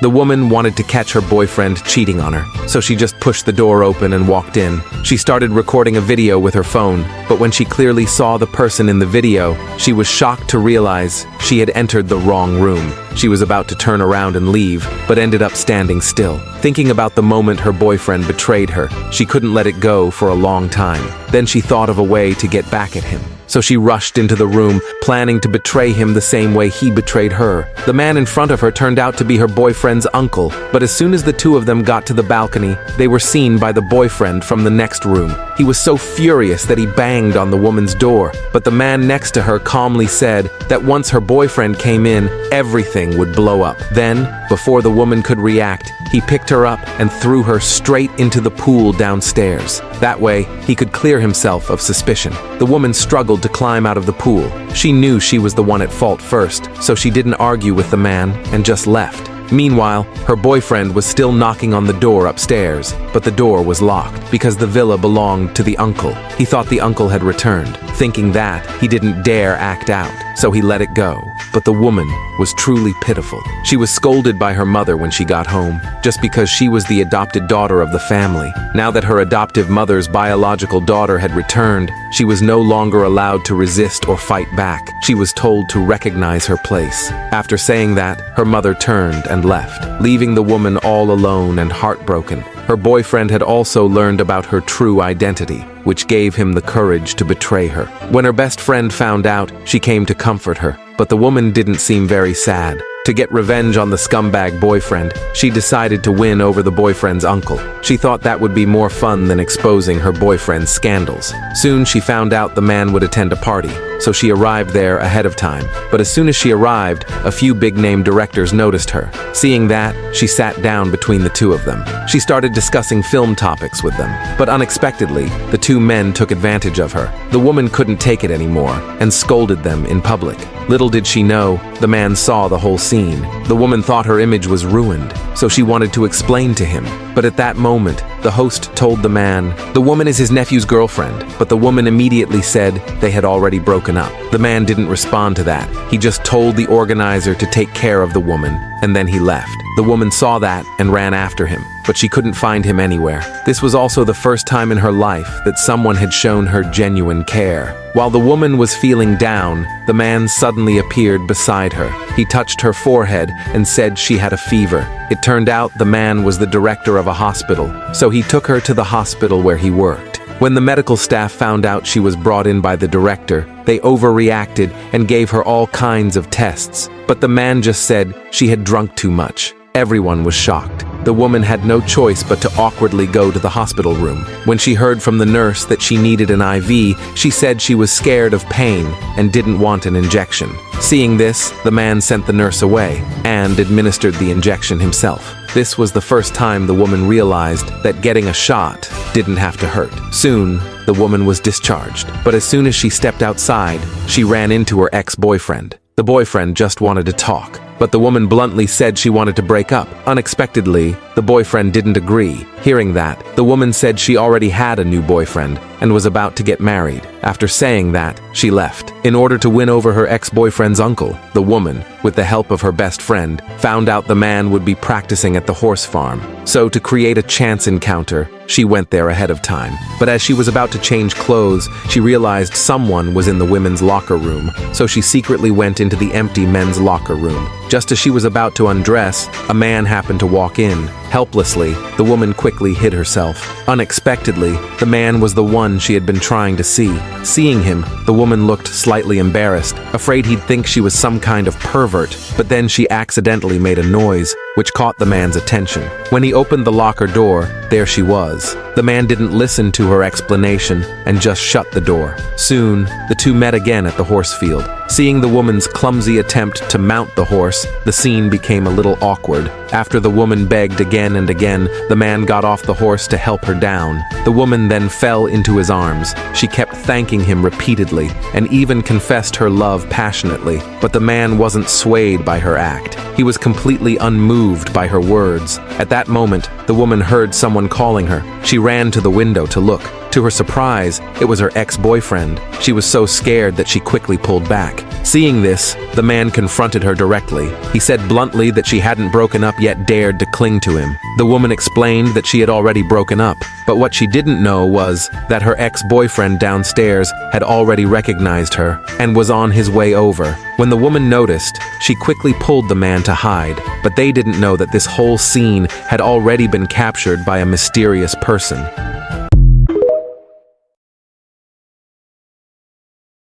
The woman wanted to catch her boyfriend cheating on her, so she just pushed the door open and walked in. She started recording a video with her phone, but when she clearly saw the person in the video, she was shocked to realize she had entered the wrong room. She was about to turn around and leave, but ended up standing still. Thinking about the moment her boyfriend betrayed her, she couldn't let it go for a long time. Then she thought of a way to get back at him. So she rushed into the room, planning to betray him the same way he betrayed her. The man in front of her turned out to be her boyfriend's uncle, but as soon as the two of them got to the balcony, they were seen by the boyfriend from the next room. He was so furious that he banged on the woman's door, but the man next to her calmly said that once her boyfriend came in, everything would blow up. Then, before the woman could react, he picked her up and threw her straight into the pool downstairs. That way, he could clear himself of suspicion. The woman struggled to climb out of the pool. She knew she was the one at fault first, so she didn't argue with the man and just left. Meanwhile, her boyfriend was still knocking on the door upstairs, but the door was locked because the villa belonged to the uncle. He thought the uncle had returned. Thinking that, he didn't dare act out, so he let it go. But the woman was truly pitiful. She was scolded by her mother when she got home, just because she was the adopted daughter of the family. Now that her adoptive mother's biological daughter had returned, she was no longer allowed to resist or fight back. She was told to recognize her place. After saying that, her mother turned and left, leaving the woman all alone and heartbroken. Her boyfriend had also learned about her true identity, which gave him the courage to betray her. When her best friend found out, she came to comfort her, but the woman didn't seem very sad. To get revenge on the scumbag boyfriend, she decided to win over the boyfriend's uncle. She thought that would be more fun than exposing her boyfriend's scandals. Soon she found out the man would attend a party, so she arrived there ahead of time. But as soon as she arrived, a few big-name directors noticed her. Seeing that, she sat down between the two of them. She started discussing film topics with them, but unexpectedly, the two men took advantage of her. The woman couldn't take it anymore and scolded them in public. Little did she know, the man saw the whole scene. The woman thought her image was ruined, so she wanted to explain to him. But at that moment, the host told the man, the woman is his nephew's girlfriend, but the woman immediately said they had already broken up. The man didn't respond to that. He just told the organizer to take care of the woman, and then he left. The woman saw that and ran after him, but she couldn't find him anywhere. This was also the first time in her life that someone had shown her genuine care. While the woman was feeling down, the man suddenly appeared beside her. He touched her forehead and said she had a fever. It turned out the man was the director of a hospital, so he took her to the hospital where he worked. When the medical staff found out she was brought in by the director, they overreacted and gave her all kinds of tests. But the man just said she had drunk too much. Everyone was shocked. The woman had no choice but to awkwardly go to the hospital room. When she heard from the nurse that she needed an IV, she said she was scared of pain and didn't want an injection. Seeing this, the man sent the nurse away and administered the injection himself. This was the first time the woman realized that getting a shot didn't have to hurt. Soon, the woman was discharged, but as soon as she stepped outside, she ran into her ex-boyfriend. The boyfriend just wanted to talk, but the woman bluntly said she wanted to break up. Unexpectedly, the boyfriend didn't agree. Hearing that, the woman said she already had a new boyfriend and was about to get married. After saying that, she left. In order to win over her ex-boyfriend's uncle, the woman, with the help of her best friend, found out the man would be practicing at the horse farm. So to create a chance encounter, she went there ahead of time. But as she was about to change clothes, she realized someone was in the women's locker room, so she secretly went into the empty men's locker room. Just as she was about to undress, a man happened to walk in. Helplessly, the woman quickly hid herself. Unexpectedly, the man was the one she had been trying to see. Seeing him, the woman looked slightly embarrassed, afraid he'd think she was some kind of pervert, but then she accidentally made a noise, which caught the man's attention. When he opened the locker door, there she was. The man didn't listen to her explanation and just shut the door. Soon, the two met again at the horse field. Seeing the woman's clumsy attempt to mount the horse, the scene became a little awkward. After the woman begged again and again, the man got off the horse to help her down. The woman then fell into his arms. She kept thanking him repeatedly and even confessed her love passionately, but the man wasn't swayed by her act. He was completely unmoved by her words. At that moment, the the woman heard someone calling her. She ran to the window to look. To her surprise, it was her ex-boyfriend. She was so scared that she quickly pulled back. Seeing this, the man confronted her directly. He said bluntly that she hadn't broken up yet dared to cling to him. The woman explained that she had already broken up, but what she didn't know was that her ex-boyfriend downstairs had already recognized her and was on his way over. When the woman noticed, she quickly pulled the man to hide, but they didn't know that this whole scene had already been captured by a mysterious person.